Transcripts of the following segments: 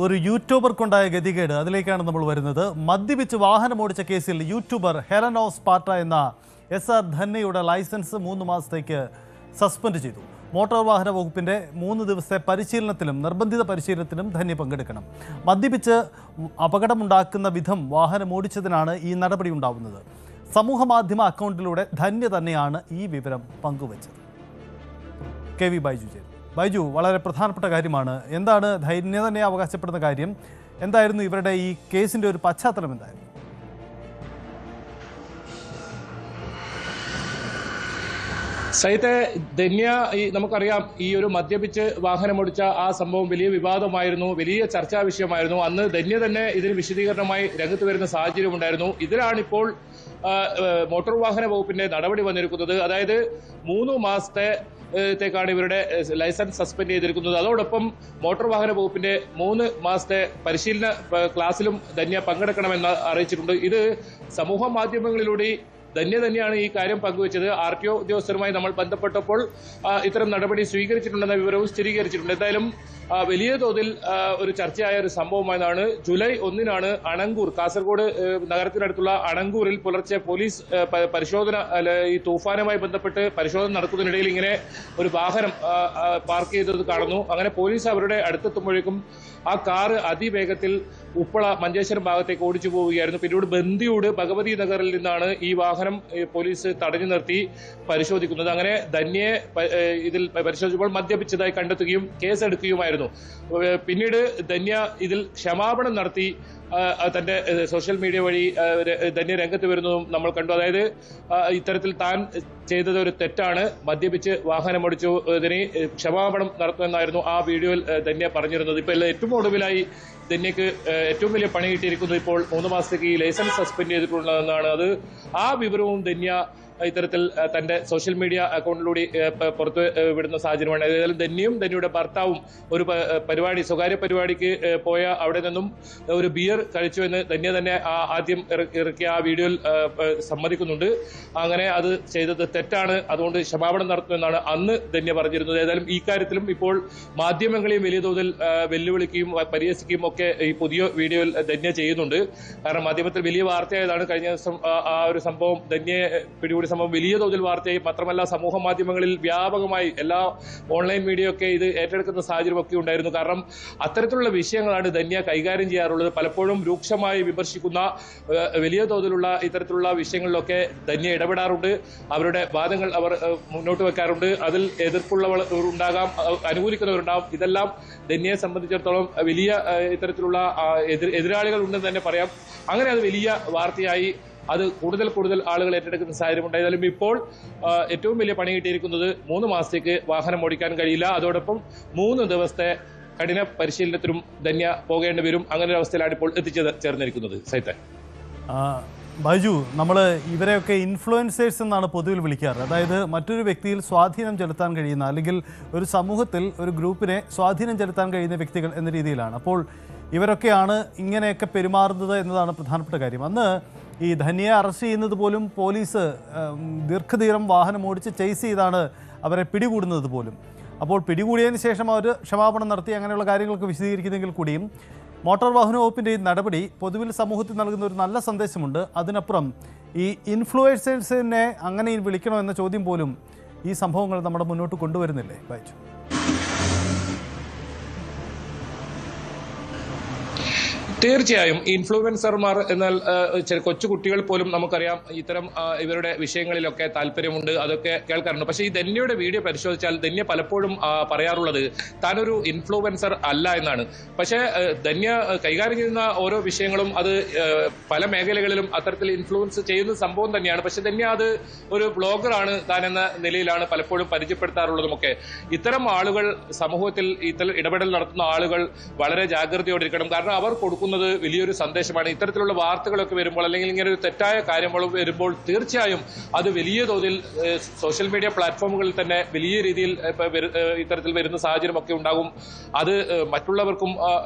ഒരു യൂട്യൂബർക്കുണ്ടായ ഗതികേട് അതിലേക്കാണ് നമ്മൾ വരുന്നത്. മദ്യപിച്ച് വാഹനമോടിച്ച കേസിൽ യൂട്യൂബർ ഹെലനോസ് പാട്ട എന്ന SR ധന്യയുടെ ലൈസൻസ് 3 മാസത്തേക്ക് സസ്പെൻഡ് ചെയ്തു. മോട്ടോർ വാഹന വകുപ്പിന്റെ 3 ദിവസത്തെ പരിശീലനത്തിലും നിർബന്ധിത പരിശീലനത്തിലും ധന്യ പങ്കെടുക്കണം. മദ്യപിച്ച് അപകടമുണ്ടാക്കുന്ന വിധം വാഹനമോടിച്ചതിനാണ് ഈ നടപടി ഉണ്ടാവുന്നത്. സമൂഹ മാധ്യമ അക്കൗണ്ടിലൂടെ ധന്യ തന്നെയാണ് ഈ വിവരം പങ്കുവച്ചത്. KV ബൈജു ചേരും. ബൈജു, വളരെ പ്രധാനപ്പെട്ട കാര്യമാണ്. എന്താണ് ധന്യ തന്നെ അവകാശപ്പെടുന്ന കാര്യം? എന്തായിരുന്നു ഇവരുടെ ഈ കേസിന്റെ ഒരു പശ്ചാത്തലം? എന്തായിരുന്നു? സൈത്തെ, ധന്യ നമുക്കറിയാം, ഈ ഒരു മദ്യപിച്ച് വാഹനമോടിച്ച ആ സംഭവം വലിയ വിവാദമായിരുന്നു, വലിയ ചർച്ചാ വിഷയമായിരുന്നു. അന്ന് ധന്യ തന്നെ ഇതിന് വിശദീകരണമായി രംഗത്ത് വരുന്ന സാഹചര്യം ഉണ്ടായിരുന്നു. ഇതിലാണിപ്പോൾ മോട്ടോർ വാഹന വകുപ്പിന്റെ നടപടി വന്നിരിക്കുന്നത്. അതായത് 3 മാസത്തേക്കാണ് ഇവരുടെ ലൈസൻസ് സസ്പെൻഡ് ചെയ്തിരിക്കുന്നത്. അതോടൊപ്പം മോട്ടോർ വാഹന വകുപ്പിന്റെ 3 മാസത്തെ പരിശീലന ക്ലാസ്സിലും ധന്യ പങ്കെടുക്കണമെന്ന് അറിയിച്ചിട്ടുണ്ട്. ഇത് സമൂഹ മാധ്യമങ്ങളിലൂടെ ധന്യ തന്നെയാണ് ഈ കാര്യം പങ്കുവച്ചത്. RTO ഉദ്യോഗസ്ഥരുമായി നമ്മൾ ബന്ധപ്പെട്ടപ്പോൾ ഇത്തരം നടപടി സ്വീകരിച്ചിട്ടുണ്ടെന്ന വിവരവും സ്ഥിരീകരിച്ചിട്ടുണ്ട്. എന്തായാലും വലിയ തോതിൽ ഒരു ചർച്ചയായ ഒരു സംഭവമായതാണ്. ജൂലൈ 1-നാണ് അണങ്കൂർ, കാസർഗോഡ് നഗരത്തിനടുത്തുള്ള അണങ്കൂറിൽ പുലർച്ചെ പോലീസ് പരിശോധന, ഈ തൂഫാനുമായി ബന്ധപ്പെട്ട് പരിശോധന നടക്കുന്നതിനിടയിൽ ഇങ്ങനെ ഒരു വാഹനം പാർക്ക് ചെയ്തത് കാണുന്നു. അങ്ങനെ പോലീസ് അവരുടെ അടുത്തെത്തുമ്പോഴേക്കും ആ കാറ് അതിവേഗത്തിൽ ഉപ്പള മഞ്ചേശ്വരം ഭാഗത്തേക്ക് ഓടിച്ചു പോവുകയായിരുന്നു. പിന്നീട് ബന്ദിയോട് ഭഗവതി നഗറിൽ നിന്നാണ് ഈ വാഹനം പോലീസ് തടഞ്ഞു നിർത്തി പരിശോധിക്കുന്നത്. അങ്ങനെ ധന്യയെ ഇതിൽ പരിശോധിച്ചപ്പോൾ മദ്യപിച്ചതായി കണ്ടെത്തുകയും കേസെടുക്കുകയുമായിരുന്നു. പിന്നീട് ധന്യ ഇതിൽ ക്ഷമാപണം നടത്തി തന്റെ സോഷ്യൽ മീഡിയ വഴി ധന്യ രംഗത്ത് വരുന്നതും നമ്മൾ കണ്ടു. അതായത് ഇത്തരത്തിൽ താൻ ചെയ്തത് ഒരു തെറ്റാണ്, മദ്യപിച്ച് വാഹനമോടിച്ചതിന് ക്ഷമാപണം നടത്തുമെന്നായിരുന്നു ആ വീഡിയോയിൽ ധന്യ പറഞ്ഞിരുന്നത്. ഇപ്പൊ ഏറ്റവും ഒടുവിലായി ധന്യക്ക് ഏറ്റവും വലിയ പണി കിട്ടിയിരിക്കുന്നത് ഇപ്പോൾ 3 മാസത്തേക്ക് ഈ ലൈസൻസ് സസ്പെൻഡ് ചെയ്തിട്ടുള്ളതെന്നാണ്. അത് ആ വിവരവും ധന്യ ഇത്തരത്തിൽ തന്റെ സോഷ്യൽ മീഡിയ അക്കൗണ്ടിലൂടെ പുറത്ത് വിടുന്ന സാഹചര്യമാണ്. ഏതായാലും ധന്യയും ധന്യയുടെ ഭർത്താവും ഒരു പരിപാടി, സ്വകാര്യ പരിപാടിക്ക് പോയ അവിടെ നിന്നും ഒരു ബിയർ കഴിച്ചുവെന്ന് ധന്യ തന്നെ ആദ്യം ഇറക്കിയ ആ വീഡിയോയിൽ സമ്മതിക്കുന്നുണ്ട്. അങ്ങനെ അത് ചെയ്തത് തെറ്റാണ്, അതുകൊണ്ട് ക്ഷമാപണം നടത്തുമെന്നാണ് അന്ന് ധന്യ പറഞ്ഞിരുന്നത്. ഏതായാലും ഈ കാര്യത്തിലും ഇപ്പോൾ മാധ്യമങ്ങളെയും വലിയ തോതിൽ വെല്ലുവിളിക്കുകയും പരിഹസിക്കുകയും ഒക്കെ ഈ പുതിയ വീഡിയോയിൽ ധന്യ ചെയ്യുന്നുണ്ട്. കാരണം മാധ്യമത്തിൽ വലിയ വാർത്തയായതാണ് കഴിഞ്ഞ ദിവസം ആ ഒരു സംഭവം. ധന്യയെ പിടികൂടി സംഭവം വലിയ തോതിൽ വാർത്തയായി. മാത്രമല്ല സമൂഹ മാധ്യമങ്ങളിൽ വ്യാപകമായി എല്ലാ ഓൺലൈൻ മീഡിയ ഒക്കെ ഇത് ഏറ്റെടുക്കുന്ന സാഹചര്യമൊക്കെ ഉണ്ടായിരുന്നു. കാരണം അത്തരത്തിലുള്ള വിഷയങ്ങളാണ് ധന്യ കൈകാര്യം ചെയ്യാറുള്ളത്. പലപ്പോഴും രൂക്ഷമായി വിമർശിക്കുന്ന വലിയ തോതിലുള്ള ഇത്തരത്തിലുള്ള വിഷയങ്ങളിലൊക്കെ ധന്യ ഇടപെടാറുണ്ട്. അവരുടെ വാദങ്ങൾ അവർ മുന്നോട്ട് വെക്കാറുണ്ട്. അതിൽ എതിർപ്പുള്ളവർ ഉണ്ടാകാം, അനുകൂലിക്കുന്നവരുണ്ടാകും. ഇതെല്ലാം ധന്യയെ സംബന്ധിച്ചിടത്തോളം വലിയ ഇത്തരത്തിലുള്ള എതിരാളികൾ ഉണ്ടെന്ന് തന്നെ പറയാം. അങ്ങനെ അത് വലിയ വാർത്തയായി, അത് കൂടുതൽ ആളുകൾ ഏറ്റെടുക്കുന്ന സാഹചര്യം ഉണ്ടായാലും ഇപ്പോൾ ഏറ്റവും വലിയ പണി കിട്ടിയിരിക്കുന്നത് 3 മാസത്തേക്ക് വാഹനം ഓടിക്കാൻ കഴിയില്ല. അതോടൊപ്പം 3 ദിവസത്തെ കഠിന പരിശീലനത്തിനും ധന്യ പോകേണ്ടി വരും. അങ്ങനെ ഒരു അവസ്ഥയിലാണ് ഇപ്പോൾ ചേർന്നിരിക്കുന്നത്. സൈത്തെ, ബൈജു, നമ്മൾ ഇവരെയൊക്കെ ഇൻഫ്ലുവൻസേഴ്സ് എന്നാണ് പൊതുവിൽ വിളിക്കാറ്. അതായത് മറ്റൊരു വ്യക്തിയിൽ സ്വാധീനം ചെലുത്താൻ കഴിയുന്ന, അല്ലെങ്കിൽ ഒരു സമൂഹത്തിൽ ഒരു ഗ്രൂപ്പിനെ സ്വാധീനം ചെലുത്താൻ കഴിയുന്ന വ്യക്തികൾ എന്ന രീതിയിലാണ്. അപ്പോൾ ഇവരൊക്കെയാണ് ഇങ്ങനെയൊക്കെ പെരുമാറുന്നത് എന്നതാണ് പ്രധാനപ്പെട്ട കാര്യം. അന്ന് ഈ ധന്യയെ അറസ്റ്റ് ചെയ്യുന്നത് പോലും പോലീസ് ദീർഘദൂരം വാഹനം ഓടിച്ച് ചേസ് ചെയ്താണ് അവരെ പിടികൂടുന്നത് പോലും. അപ്പോൾ പിടികൂടിയതിന് ശേഷം അവർ ക്ഷമാപണം നടത്തി അങ്ങനെയുള്ള കാര്യങ്ങളൊക്കെ വിശദീകരിക്കുന്നെങ്കിൽ കൂടിയും മോട്ടോർ വാഹന വകുപ്പിൻ്റെ ഈ നടപടി പൊതുവിൽ സമൂഹത്തിൽ നൽകുന്ന ഒരു നല്ല സന്ദേശമുണ്ട്. അതിനപ്പുറം ഈ ഇൻഫ്ലുവൻസേഴ്സിനെ അങ്ങനെ വിളിക്കണോ എന്ന ചോദ്യം പോലും ഈ സംഭവങ്ങൾ നമ്മുടെ മുന്നോട്ട് കൊണ്ടുവരുന്നില്ലേ വായിച്ചു? തീർച്ചയായും ഇൻഫ്ലുവൻസർമാർ എന്നാൽ കൊച്ചു കുട്ടികൾ പോലും നമുക്കറിയാം ഇത്തരം ഇവരുടെ വിഷയങ്ങളിലൊക്കെ താല്പര്യമുണ്ട്, അതൊക്കെ കേൾക്കാറുണ്ട്. പക്ഷേ ഈ ധന്യയുടെ വീഡിയോ പരിശോധിച്ചാൽ ധന്യ പലപ്പോഴും പറയാറുള്ളത് താനൊരു ഇൻഫ്ലുവൻസർ അല്ല എന്നാണ്. പക്ഷേ ധന്യ കൈകാര്യം ചെയ്യുന്ന ഓരോ വിഷയങ്ങളും അത് പല മേഖലകളിലും അത്തരത്തിൽ ഇൻഫ്ലുവൻസ് ചെയ്യുന്ന സംഭവം തന്നെയാണ്. പക്ഷെ ധന്യ അത് ഒരു ബ്ലോഗറാണ് താൻ എന്ന നിലയിലാണ് പലപ്പോഴും പരിചയപ്പെടുത്താറുള്ളതുമൊക്കെ. ഇത്തരം ആളുകൾ സമൂഹത്തിൽ ഇത്തരം ഇടപെടൽ നടത്തുന്ന ആളുകൾ വളരെ ജാഗ്രതയോടെ ഇരിക്കണം. കാരണം അവർ കൊടുക്കുന്ന പോകുന്നത് വലിയൊരു സന്ദേശമാണ്. ഇത്തരത്തിലുള്ള വാർത്തകളൊക്കെ വരുമ്പോൾ അല്ലെങ്കിൽ ഇങ്ങനെ ഒരു തെറ്റായ കാര്യങ്ങൾ വരുമ്പോൾ തീർച്ചയായും അത് വലിയ തോതിൽ സോഷ്യൽ മീഡിയ പ്ലാറ്റ്ഫോമുകളിൽ തന്നെ വലിയ രീതിയിൽ ഇത്തരത്തിൽ വരുന്ന സാഹചര്യമൊക്കെ ഉണ്ടാകും. അത് മറ്റുള്ളവർക്കും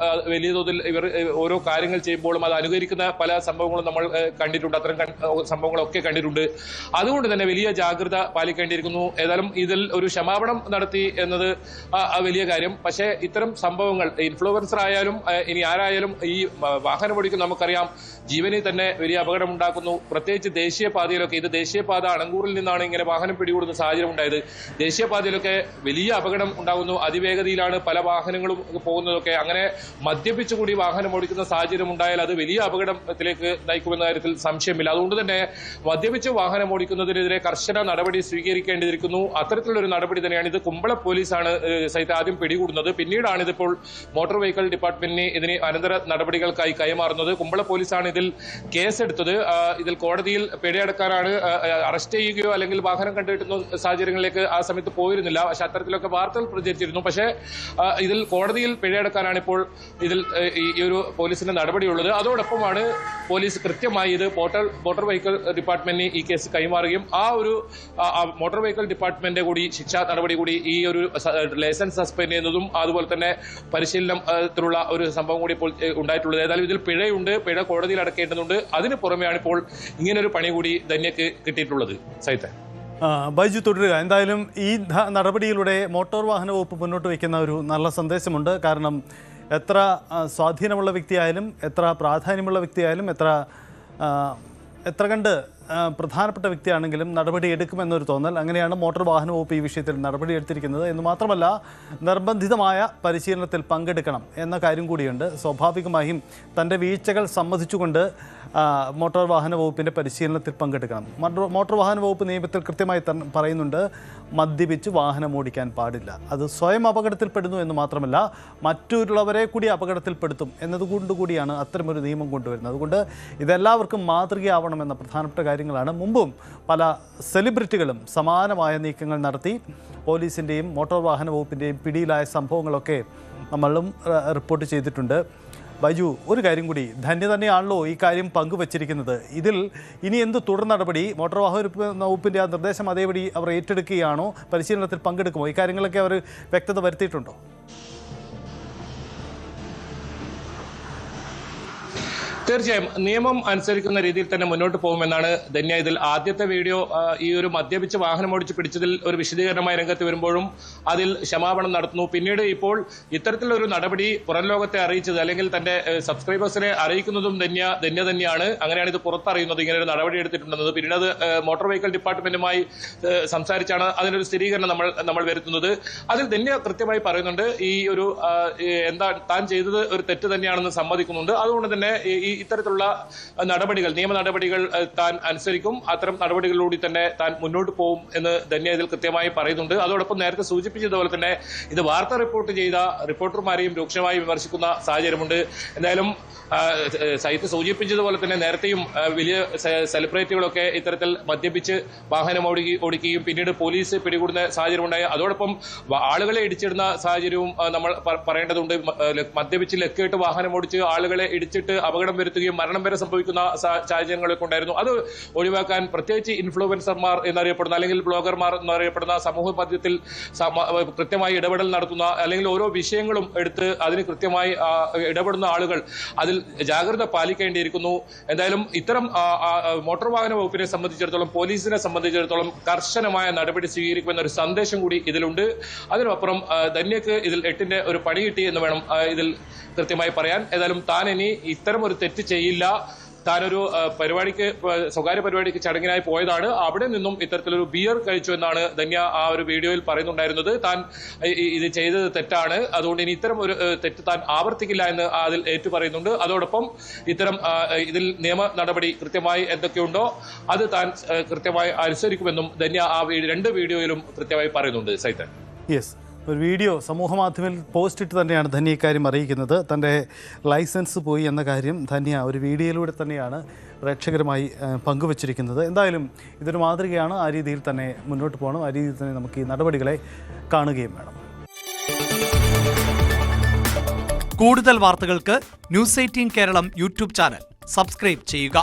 വലിയ തോതിൽ ഇവർ ഓരോ കാര്യങ്ങൾ ചെയ്യുമ്പോഴും അത് അനുകരിക്കുന്ന പല സംഭവങ്ങളും നമ്മൾ കണ്ടിട്ടുണ്ട്. അത്തരം സംഭവങ്ങളൊക്കെ കണ്ടിട്ടുണ്ട്. അതുകൊണ്ട് തന്നെ വലിയ ജാഗ്രത പാലിക്കേണ്ടിയിരിക്കുന്നു. ഏതായാലും ഇതിൽ ഒരു ക്ഷമാപണം നടത്തി എന്നത് വലിയ കാര്യം. പക്ഷേ ഇത്തരം സംഭവങ്ങൾ ഇൻഫ്ലുവൻസർ ആയാലും ഇനി ആരായാലും ഈ വാഹനം ഓടിക്കുന്ന നമുക്കറിയാം ജീവനിൽ തന്നെ വലിയ അപകടം ഉണ്ടാക്കുന്നു. പ്രത്യേകിച്ച് ദേശീയപാതയിലൊക്കെ, ഇത് ദേശീയപാത അണങ്കൂറിൽ നിന്നാണ് ഇങ്ങനെ വാഹനം പിടികൂടുന്ന സാഹചര്യം ഉണ്ടായത്. ദേശീയപാതയിലൊക്കെ വലിയ അപകടം ഉണ്ടാകുന്നു. അതിവേഗതയിലാണ് പല വാഹനങ്ങളും പോകുന്നതൊക്കെ. അങ്ങനെ മദ്യപിച്ചുകൂടി വാഹനം ഓടിക്കുന്ന സാഹചര്യം ഉണ്ടായാൽ അത് വലിയ അപകടത്തിലേക്ക് നയിക്കുമെന്ന കാര്യത്തിൽ സംശയമില്ല. അതുകൊണ്ട് തന്നെ മദ്യപിച്ച് വാഹനം ഓടിക്കുന്നതിനെതിരെ കർശന നടപടി സ്വീകരിക്കേണ്ടിയിരിക്കുന്നു. അത്തരത്തിലൊരു നടപടി തന്നെയാണ് ഇത്. കുമ്പള പോലീസാണ് സൈറ്റ് ആദ്യം പിടികൂടുന്നത്. പിന്നീടാണ് ഇതിപ്പോൾ മോട്ടോർ വെഹിക്കിൾ ഡിപ്പാർട്ട്മെന്റിന് ഇതിന് അനന്തര നടപടികൾക്കായി കൈമാറുന്നത്. കുമ്പള പോലീസാണ് ഇതിൽ കേസെടുത്തത്. ഇതിൽ കോടതിയിൽ പിഴയടക്കാനാണ് അറസ്റ്റ് ചെയ്യുകയോ അല്ലെങ്കിൽ വാഹനം കണ്ടുകിട്ടുന്ന സാഹചര്യങ്ങളിലേക്ക് ആ സമയത്ത് പോയിരുന്നില്ല. പക്ഷെ അത്തരത്തിലൊക്കെ വാർത്തകൾ പ്രചരിച്ചിരുന്നു. പക്ഷേ ഇതിൽ കോടതിയിൽ പിഴയടക്കാനാണ് ഇപ്പോൾ ഇതിൽ ഈ ഒരു പോലീസിന്റെ നടപടിയുള്ളത്. അതോടൊപ്പമാണ് പോലീസ് കൃത്യമായി ഇത് മോട്ടോർ വെഹിക്കിൾ ഡിപ്പാർട്ട്മെന്റിന് ഈ കേസ് കൈമാറുകയും ആ ഒരു മോട്ടോർ വെഹിക്കിൾ ഡിപ്പാർട്ട്മെന്റിന്റെ കൂടി ശിക്ഷാ നടപടി കൂടി ഈ ഒരു ലൈസൻസ് സസ്പെൻഡ് ചെയ്യുന്നതും അതുപോലെ തന്നെ പരിശീലനത്തിലുള്ള ഒരു സംഭവം കൂടി ഇപ്പോൾ ഉണ്ടായിട്ടുള്ളത്. ഏതായാലും ഇതിൽ പിഴയുണ്ട്. പിഴ കോടതിയിൽ അടക്കേണ്ടതുണ്ട്. അതിന് പുറമെയാണ് ഇപ്പോൾ ഇങ്ങനൊരു പണി കൂടി ധന്യക്ക് കിട്ടിയിട്ടുള്ളത്. സൈത്തെ ബൈജു തുടരുക. എന്തായാലും ഈ നടപടിയിലൂടെ മോട്ടോർ വാഹന വകുപ്പ് മുന്നോട്ട് വയ്ക്കുന്ന ഒരു നല്ല സന്ദേശമുണ്ട്. കാരണം എത്ര സ്വാധീനമുള്ള വ്യക്തിയായാലും, എത്ര പ്രാധാന്യമുള്ള വ്യക്തിയായാലും, എത്ര കണ്ട് പ്രധാനപ്പെട്ട വ്യക്തിയാണെങ്കിലും നടപടി എടുക്കുമെന്നൊരു തോന്നൽ. അങ്ങനെയാണ് മോട്ടോർ വാഹന വകുപ്പ് ഈ വിഷയത്തിൽ നടപടി എടുത്തിരിക്കുന്നത്. എന്ന് മാത്രമല്ല നിർബന്ധിതമായ പരിശീലനത്തിൽ പങ്കെടുക്കണം എന്ന കാര്യം കൂടിയുണ്ട്. സ്വാഭാവികമായും തൻ്റെ വീഴ്ചകൾ സമ്മതിച്ചുകൊണ്ട് മോട്ടോർ വാഹന വകുപ്പിൻ്റെ പരിശീലനത്തിൽ പങ്കെടുക്കണം. മോട്ടോർ വാഹന വകുപ്പ് നിയമത്തിൽ കൃത്യമായി പറയുന്നുണ്ട്, മദ്യപിച്ച് വാഹനം ഓടിക്കാൻ പാടില്ല. അത് സ്വയം അപകടത്തിൽപ്പെടുന്നു എന്ന് മാത്രമല്ല മറ്റുള്ളവരെ കൂടി അപകടത്തിൽപ്പെടുത്തും എന്നതുകൊണ്ടുകൂടിയാണ് അത്തരമൊരു നിയമം കൊണ്ടുവരുന്നത്. അതുകൊണ്ട് ഇതെല്ലാവർക്കും മാതൃകയാവണമെന്ന പ്രധാനപ്പെട്ട കാര്യങ്ങളാണ്. മുമ്പും പല സെലിബ്രിറ്റികളും സമാനമായ നീക്കങ്ങൾ നടത്തി പോലീസിൻ്റെയും മോട്ടോർ വാഹന വകുപ്പിൻ്റെയും പിടിയിലായ സംഭവങ്ങളൊക്കെ നമ്മളും റിപ്പോർട്ട് ചെയ്തിട്ടുണ്ട്. ബൈജു, ഒരു കാര്യം കൂടി, ധന്യ തന്നെയാണല്ലോ ഈ കാര്യം പങ്കുവച്ചിരിക്കുന്നത്. ഇതിൽ ഇനി എന്ത് തുടർ നടപടി? മോട്ടോർ വാഹന വകുപ്പിൻ്റെ ആ നിർദ്ദേശം അതേപടി അവർ ഏറ്റെടുക്കുകയാണോ? പരിശീലനത്തിൽ പങ്കെടുക്കുമോ? ഈ കാര്യങ്ങളൊക്കെ അവർ വ്യക്തത വരുത്തിയിട്ടുണ്ടോ? തീർച്ചയായും നിയമം അനുസരിക്കുന്ന രീതിയിൽ തന്നെ മുന്നോട്ട് പോകുമെന്നാണ് ധന്യ. ഇതിൽ ആദ്യത്തെ വീഡിയോ ഈ ഒരു മദ്യപിച്ച് വാഹനം ഓടിച്ച് പിടിച്ചതിൽ ഒരു വിശദീകരണമായി രംഗത്ത് വരുമ്പോഴും അതിൽ ക്ഷമാപണം നടത്തുന്നു. പിന്നീട് ഇപ്പോൾ ഇത്തരത്തിലൊരു നടപടി പുറം ലോകത്തെ അറിയിച്ചത് അല്ലെങ്കിൽ തന്റെ സബ്സ്ക്രൈബേഴ്സിനെ അറിയിക്കുന്നതും ധന്യ തന്നെയാണ്. അങ്ങനെയാണ് ഇത് പുറത്തറിയുന്നത്, ഇങ്ങനെ ഒരു നടപടി എടുത്തിട്ടുണ്ടെന്നത്. പിന്നീട് അത് മോട്ടോർ വെഹിക്കിൾ ഡിപ്പാർട്ട്മെന്റുമായി സംസാരിച്ചാണ് അതിനൊരു സ്ഥിരീകരണം നമ്മൾ വരുത്തുന്നത്. അതിൽ ധന്യ കൃത്യമായി പറയുന്നുണ്ട്, ഈ ഒരു എന്താ താൻ ചെയ്തത് ഒരു തെറ്റ് തന്നെയാണെന്ന് സമ്മതിക്കുന്നുണ്ട്. അതുകൊണ്ട് തന്നെ ഈ ഇത്തരത്തിലുള്ള നടപടികൾ, നിയമ നടപടികൾ താൻ അനുസരിക്കും. അത്തരം നടപടികളിലൂടെ തന്നെ താൻ മുന്നോട്ട് പോകും എന്ന് ധന്യ ഇതിൽ കൃത്യമായി പറയുന്നുണ്ട്. അതോടൊപ്പം നേരത്തെ സൂചിപ്പിച്ചതുപോലെ തന്നെ ഇത് വാർത്ത റിപ്പോർട്ട് ചെയ്ത റിപ്പോർട്ടർമാരെയും രൂക്ഷമായി വിമർശിക്കുന്ന സാഹചര്യമുണ്ട്. എന്തായാലും സൈറ്റ് സൂചിപ്പിച്ചതുപോലെ തന്നെ നേരത്തെയും വലിയ സെലിബ്രിറ്റികളൊക്കെ ഇത്തരത്തിൽ മദ്യപിച്ച് വാഹനം ഓടിക്കുകയും പിന്നീട് പോലീസ് പിടികൂടുന്ന സാഹചര്യം ഉണ്ടായി. അതോടൊപ്പം ആളുകളെ ഇടിച്ചിടുന്ന സാഹചര്യവും നമ്മൾ പറയേണ്ടതുണ്ട്. മദ്യപിച്ച് ലക്കിയിട്ട് വാഹനം ഓടിച്ച് ആളുകളെ ഇടിച്ചിട്ട് അപകടം വരുത്തുകയും മരണം വരെ സംഭവിക്കുന്ന സാഹചര്യങ്ങളൊക്കെ ഉണ്ടായിരുന്നു. അത് ഒഴിവാക്കാൻ പ്രത്യേകിച്ച് ഇൻഫ്ലുവൻസർമാർ എന്നറിയപ്പെടുന്ന അല്ലെങ്കിൽ ബ്ലോഗർമാർ എന്നറിയപ്പെടുന്ന സമൂഹ മധ്യത്തിൽ കൃത്യമായി ഇടപെടൽ നടത്തുന്ന അല്ലെങ്കിൽ ഓരോ വിഷയങ്ങളും എടുത്ത് അതിന് കൃത്യമായി ഇടപെടുന്ന ആളുകൾ അതിൽ ജാഗ്രത പാലിക്കേണ്ടിയിരിക്കുന്നു. എന്തായാലും ഇത്തരം മോട്ടോർ വാഹന വകുപ്പിനെ സംബന്ധിച്ചിടത്തോളം, പോലീസിനെ സംബന്ധിച്ചിടത്തോളം കർശനമായ നടപടി സ്വീകരിക്കുമെന്നൊരു സന്ദേശം കൂടി ഇതിലുണ്ട്. അതിനപ്പുറം ധന്യക്ക് ഇതിൽ 8ന്റെ ഒരു പണി കിട്ടി എന്ന് വേണം ഇതിൽ കൃത്യമായി പറയാൻ. ഏതായാലും താൻ ഇനി ഇത്തരം ഒരു തെറ്റ് ചെയ്യില്ല. താനൊരു സ്വകാര്യ പരിപാടിക്ക് ചടങ്ങിനായി പോയതാണ്. അവിടെ നിന്നും ഇത്തരത്തിലൊരു ബിയർ കഴിച്ചു എന്നാണ് ധന്യ ആ ഒരു വീഡിയോയിൽ പറയുന്നുണ്ടായിരുന്നത്. താൻ ഇത് ചെയ്തത് തെറ്റാണ്, അതുകൊണ്ട് ഇനി ഇത്തരം ഒരു തെറ്റ് താൻ ആവർത്തിക്കില്ല എന്ന് അതിൽ ഏറ്റു പറയുന്നുണ്ട്. അതോടൊപ്പം ഇതിൽ നിയമ നടപടി കൃത്യമായി എന്തൊക്കെയുണ്ടോ അത് താൻ കൃത്യമായി അനുസരിക്കുമെന്നും ധന്യ ആ 2 വീഡിയോയിലും കൃത്യമായി പറയുന്നുണ്ട്. സൈതൻ, യെസ്, ഒരു വീഡിയോ സമൂഹമാധ്യമത്തിൽ പോസ്റ്റ് ഇട്ട് തന്നെയാണ് ധന്യ ഇക്കാര്യം അറിയിക്കുന്നത്. തൻ്റെ ലൈസൻസ് പോയി എന്ന കാര്യം ധന്യ ഒരു വീഡിയോയിലൂടെ തന്നെയാണ് പ്രേക്ഷകരുമായി പങ്കുവച്ചിരിക്കുന്നത്. എന്തായാലും ഇതൊരു മാതൃകയാണ്. ആ രീതിയിൽ തന്നെ മുന്നോട്ട് പോകണം. ആ രീതിയിൽ തന്നെ നമുക്ക് ഈ നടപടികളെ കാണുകയും വേണം. കൂടുതൽ വാർത്തകൾക്ക് news 18 Keralam YouTube channel subscribe ചെയ്യുക.